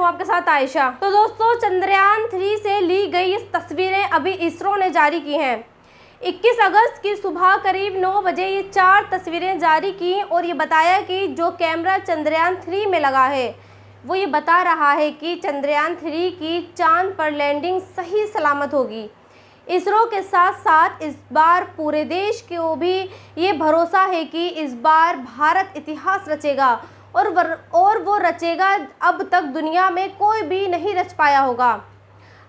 आपके साथ आयशा। तो दोस्तों, चंद्रयान 3 से ली गई इस तस्वीरें अभी इसरो ने जारी की हैं। 21 अगस्त की सुबह करीब 9 बजे ये 4 तस्वीरें जारी की और ये बताया कि जो कैमरा चंद्रयान 3 में लगा है वो ये बता रहा है कि चंद्रयान 3 की चांद पर लैंडिंग सही सलामत होगी। इसरो के साथ साथ इस बार पूरे देश को भी ये भरोसा है कि इस बार भारत इतिहास रचेगा और वो रचेगा अब तक दुनिया में कोई भी नहीं रच पाया होगा।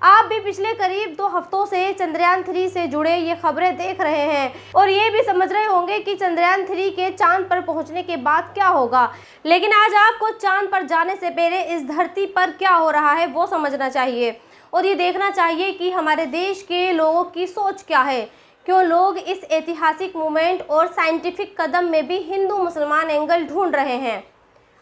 आप भी पिछले करीब 2 हफ्तों से चंद्रयान 3 से जुड़े ये खबरें देख रहे हैं और ये भी समझ रहे होंगे कि चंद्रयान 3 के चांद पर पहुंचने के बाद क्या होगा। लेकिन आज आपको चांद पर जाने से पहले इस धरती पर क्या हो रहा है वो समझना चाहिए और ये देखना चाहिए कि हमारे देश के लोगों की सोच क्या है। क्यों लोग इस ऐतिहासिक मूवमेंट और साइंटिफिक कदम में भी हिंदू मुसलमान एंगल ढूंढ रहे हैं।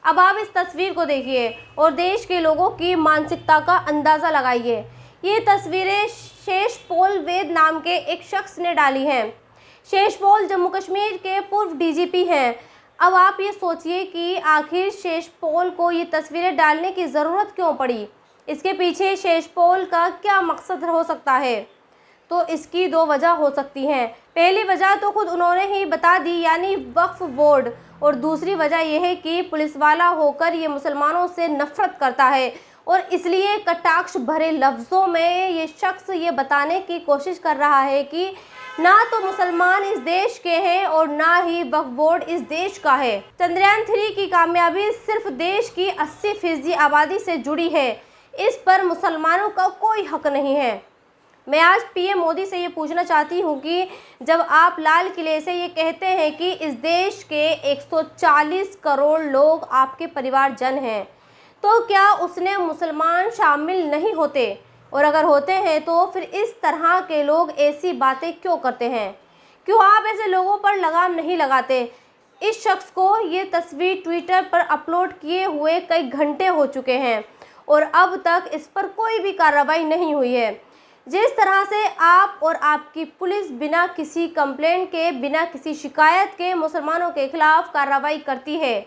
अब आप इस तस्वीर को देखिए और देश के लोगों की मानसिकता का अंदाज़ा लगाइए। ये तस्वीरें शेषपोल वेद नाम के एक शख्स ने डाली हैं। शेषपोल जम्मू कश्मीर के पूर्व डीजीपी हैं। अब आप ये सोचिए कि आखिर शेषपोल को ये तस्वीरें डालने की ज़रूरत क्यों पड़ी। इसके पीछे शेषपोल का क्या मकसद हो सकता है? तो इसकी 2 वजह हो सकती हैं। पहली वजह तो खुद उन्होंने ही बता दी, यानी वक्फ बोर्ड, और दूसरी वजह यह है कि पुलिस वाला होकर ये मुसलमानों से नफरत करता है और इसलिए कटाक्ष भरे लफ्ज़ों में ये शख्स ये बताने की कोशिश कर रहा है कि ना तो मुसलमान इस देश के हैं और ना ही वक्फ बोर्ड इस देश का है। चंद्रयान 3 की कामयाबी सिर्फ देश की 80% आबादी से जुड़ी है। इस पर मुसलमानों का कोई हक नहीं है। मैं आज पीएम मोदी से ये पूछना चाहती हूँ कि जब आप लाल किले से ये कहते हैं कि इस देश के 140 करोड़ लोग आपके परिवारजन हैं, तो क्या उसने मुसलमान शामिल नहीं होते? और अगर होते हैं तो फिर इस तरह के लोग ऐसी बातें क्यों करते हैं? क्यों आप ऐसे लोगों पर लगाम नहीं लगाते? इस शख्स को ये तस्वीर ट्विटर पर अपलोड किए हुए कई घंटे हो चुके हैं और अब तक इस पर कोई भी कार्रवाई नहीं हुई है। जिस तरह से आप और आपकी पुलिस बिना किसी कंप्लेंट के, बिना किसी शिकायत के मुसलमानों के खिलाफ कार्रवाई करती है,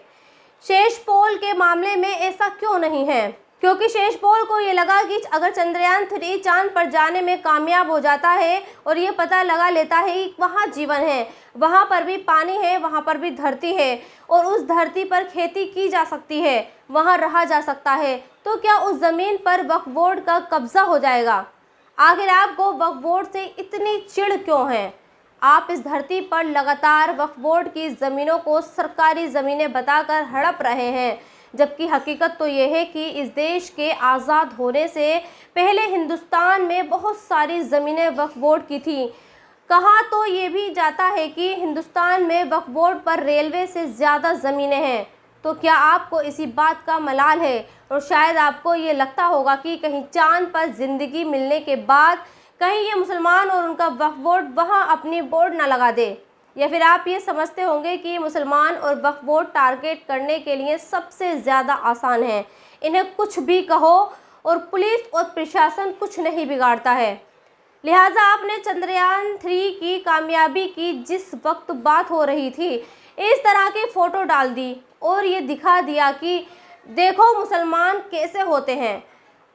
शेषपोल के मामले में ऐसा क्यों नहीं है? क्योंकि शेषपोल को ये लगा कि अगर चंद्रयान 3 चांद पर जाने में कामयाब हो जाता है और ये पता लगा लेता है कि वहाँ जीवन है, वहाँ पर भी पानी है, वहाँ पर भी धरती है और उस धरती पर खेती की जा सकती है, वहाँ रहा जा सकता है, तो क्या उस ज़मीन पर वक्फ बोर्ड का कब्ज़ा हो जाएगा? आखिर आपको वक्फ बोर्ड से इतनी चिढ़ क्यों है? आप इस धरती पर लगातार वक्फ बोर्ड की ज़मीनों को सरकारी ज़मीनें बताकर हड़प रहे हैं, जबकि हकीकत तो ये है कि इस देश के आज़ाद होने से पहले हिंदुस्तान में बहुत सारी ज़मीनें वक्फ बोर्ड की थी। कहा तो ये भी जाता है कि हिंदुस्तान में वक्फ बोर्ड पर रेलवे से ज़्यादा ज़मीनें हैं। तो क्या आपको इसी बात का मलाल है? और शायद आपको ये लगता होगा कि कहीं चांद पर ज़िंदगी मिलने के बाद कहीं ये मुसलमान और उनका वक्फ बोर्ड वहाँ अपनी बोर्ड ना लगा दे, या फिर आप ये समझते होंगे कि मुसलमान और वक्फ बोर्ड टारगेट करने के लिए सबसे ज़्यादा आसान है, इन्हें कुछ भी कहो और पुलिस और प्रशासन कुछ नहीं बिगाड़ता है। लिहाजा आपने चंद्रयान 3 की कामयाबी की जिस वक्त बात हो रही थी, इस तरह की फ़ोटो डाल दी और ये दिखा दिया कि देखो मुसलमान कैसे होते हैं।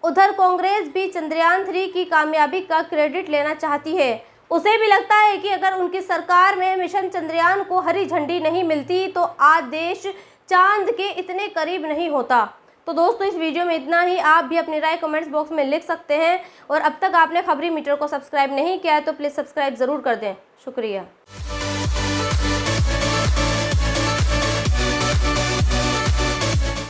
उधर कांग्रेस भी चंद्रयान 3 की कामयाबी का क्रेडिट लेना चाहती है। उसे भी लगता है कि अगर उनकी सरकार में मिशन चंद्रयान को हरी झंडी नहीं मिलती तो आज देश चांद के इतने करीब नहीं होता। तो दोस्तों, इस वीडियो में इतना ही। आप भी अपनी राय कमेंट्स बॉक्स में लिख सकते हैं और अब तक आपने खबरी मीटर को सब्सक्राइब नहीं किया है तो प्लीज़ सब्सक्राइब ज़रूर कर दें। शुक्रिया।